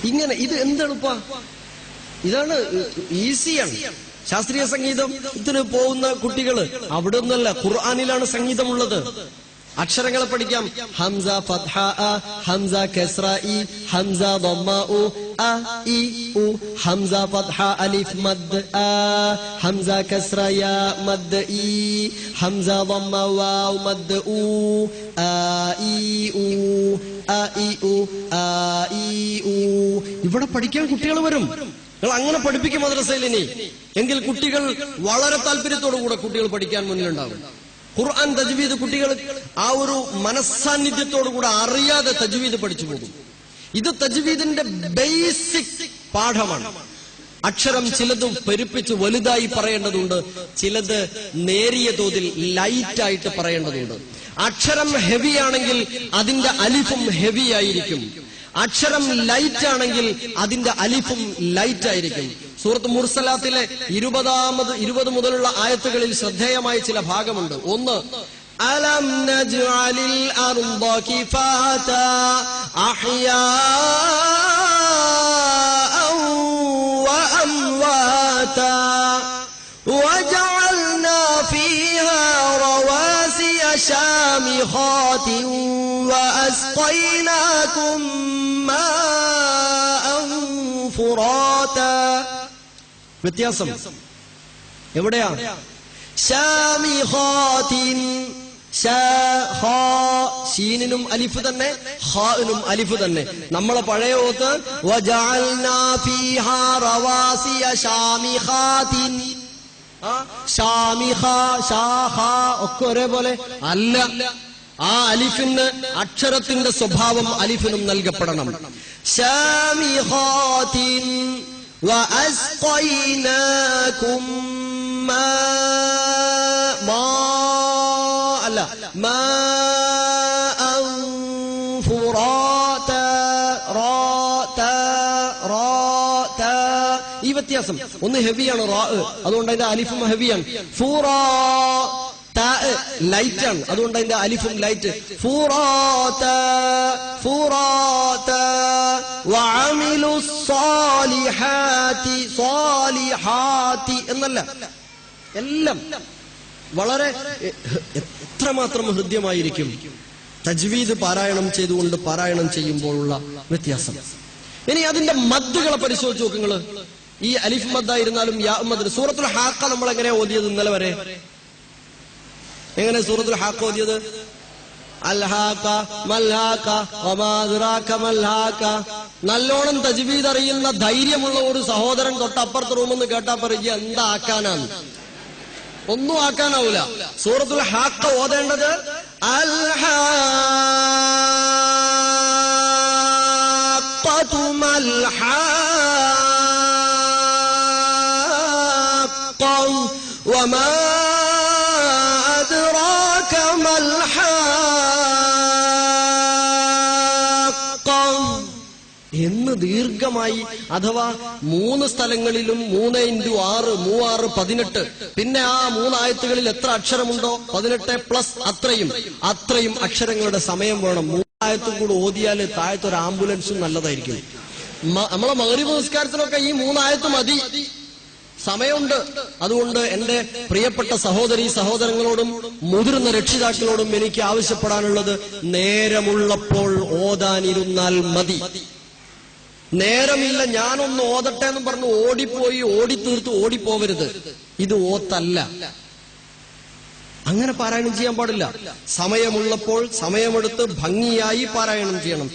ഇങ്ങനെ ഇത് എന്തെളുപ്പ, ഇതാണ് ഈസിയാണ്. ശാസ്ത്രീയ സംഗീതത്തിന് പോകുന്ന കുട്ടികള് അവിടെ ഒന്നല്ല, ഖുർആനിലാണ് സംഗീതമുള്ളത്. അക്ഷരങ്ങളെ പഠിക്കാം. ഹംസ ഫത്ഹ അ, ഹംസ കസ്റ ഇ, ഹംസ ദമ്മ ഉ, അ ഇ ഉ, ഹംസ ഫത്ഹ അലിഫ് മദ് ആ, ഹംസ കസ്റ യാ മദ് ഇ, ഹംസ ദമ്മ വാവ് മദ് ഉ, ആ ഇ ഉ, ആ ഇ ഉ, ആ ഇ ഉ. ഇവിടെ പഠിക്കാൻ കുട്ടികൾ വരും. നിങ്ങൾ അങ്ങനെ പഠിപ്പിക്കും മദ്രസയിൽ. ഇനി എങ്കിൽ കുട്ടികൾ വളരെ താല്പര്യത്തോടുകൂടെ കുട്ടികൾ പഠിക്കാൻ മുന്നിലുണ്ടാകും. ഖുർആൻ തജ്വീദ് കുട്ടികൾ ആ ഒരു മനസ്സാന്നിധ്യത്തോടുകൂടെ അറിയാതെ തജ്വീദ് പഠിച്ചു പോകും. ഇത് തജ്വീദിന്റെ ബേസിക് പാഠമാണ്. അക്ഷരം ചിലത് പെരുപ്പിച്ച് വലുതായി പറയേണ്ടതുണ്ട്, ചിലത് നേരിയ തോതിൽ ലൈറ്റായിട്ട് പറയേണ്ടതുണ്ട്. അക്ഷരം ഹെവി ആണെങ്കിൽ അതിന്റെ അലിഫും ഹെവി ആയിരിക്കും. അക്ഷരം ലൈറ്റ് ആണെങ്കിൽ അതിന്റെ അലിഫും ലൈറ്റ് ആയിരിക്കും. സൂറത്ത് മുർസലാത്തിലെ 20 മുതലുള്ള ആയത്തുകളിൽ ശ്രദ്ധേയമായ ചില ഭാഗമുണ്ട്. ഒന്ന്, അലം നജ്അലിൽ അർദ കിഫാതാ അഹ്യാഅൻ വഅംവാതാ വജഅൽനാ ഫീഹാ റവാസിയ ശാമിഖാതിൻ വഅസ്ഖൈനാകും മാഅൻ ഫുറാതാ. വ്യത്യാസം എവിടെയാ? ശാമിഖാതിൻ, ഷീനിനും അലിഫ് തന്നെ, ഖാഇനും അലിഫ് തന്നെ. നമ്മളെ പഴയ ഓത്ത് വജഅൽനാ ഫീഹാ റവാസിയ ശാമിഖാതിൻ, ഷാമിഖ ഷാഖ ഒക്കെ ഒരേപോലെ അല്ല. ആ അലിഫിന് അക്ഷരത്തിന്റെ സ്വഭാവം അലിഫിനും നൽകപ്പെടണം. ശാമിഖാതിൻ وأسقيناكم ماء فراتا ഈ വ്യത്യാസം. ഒന്ന് ഹെവിയാണ് റാ, അതുകൊണ്ട് അതിന്റെ അലിഫും ഹെവിയാണ്. ഫുറാ ലൈറ്റ് ആണ്, അതുകൊണ്ട് അതിന്റെ അലിഫും ലൈറ്റ്. ഫുറാതാ ഫുറാതാ വഅമിലുസ് സാലിഹാത്തി സാലിഹാത്തി എന്നല്ല, എല്ലാം വളരെ എത്രമാത്രം ഹൃദ്യമായിരിക്കും തജ്വീദ് പാരായണം ചെയ്തുകൊണ്ട് പാരായണം ചെയ്യുമ്പോഴുള്ള വ്യത്യാസം. ഇനി അതിന്റെ മദ്ദുകളെ പരിശോധിച്ച് നോക്കുങ്ങള്. ഈ അലിഫ് മദ്ദായിരുന്നാലും യാ മദ്. സൂറത്തുൽ ഹാഖ നമ്മൾ എങ്ങനെയാ ഓതിയത് ഇന്നലെ വരെ? എങ്ങനെ സൂറത്തുൽ ഹാഖ ഓതിയത്? അൽഹാഖ മൽഹാഖ വമാ അദ്റാക മൽഹാഖ. നല്ലോണം തജ്വീദ് അറിയുന്ന ധൈര്യമുള്ള ഒരു സഹോദരൻ തൊട്ടപ്പുറത്തെ റൂമിൽ നിന്ന് കേട്ടാ പറയുക എന്താ ആക്കാനാണ്? ഒന്നും ആക്കാനാവൂല. സൂറത്തുൽ ഹാഖ ഓതേണ്ടത് അൽഹാഖതു മൽഹാഖ വമാ അദ്റാക മൽഹാഖ എന്ന് ദീർഘമായി, അഥവാ 3 സ്ഥലങ്ങളിലും 3x6 18. പിന്നെ ആ 3 ആയത്തുകളിൽ എത്ര അക്ഷരമുണ്ടോ 18+ അത്രയും അക്ഷരങ്ങളുടെ സമയം വേണം. 3 ആയത്തും കൂടെ ഓതിയാൽ താഴത്തൊരു ആംബുലൻസും നല്ലതായിരിക്കും. നമ്മളെ മഗ്‌രിബ് നിസ്കാരത്തിനൊക്കെ ഈ 3 ആയത്ത് മതി, സമയമുണ്ട്. അതുകൊണ്ട് എന്റെ പ്രിയപ്പെട്ട സഹോദരീ സഹോദരങ്ങളോടും മുതിർന്ന രക്ഷിതാക്കളോടും എനിക്ക് ആവശ്യപ്പെടാനുള്ളത്, നേരമുള്ളപ്പോൾ ഓതാനിരുന്നാൽ മതി. നേരമില്ല ഞാനൊന്ന് ഓതട്ടെ എന്ന് പറഞ്ഞ് ഓടിപ്പോയി ഓടിത്തീർത്ത് ഓടിപ്പോവരുത്. ഇത് ഓത്തല്ല. അങ്ങനെ പാരായണം ചെയ്യാൻ പാടില്ല. സമയമുള്ളപ്പോൾ സമയമെടുത്ത് ഭംഗിയായി പാരായണം ചെയ്യണം.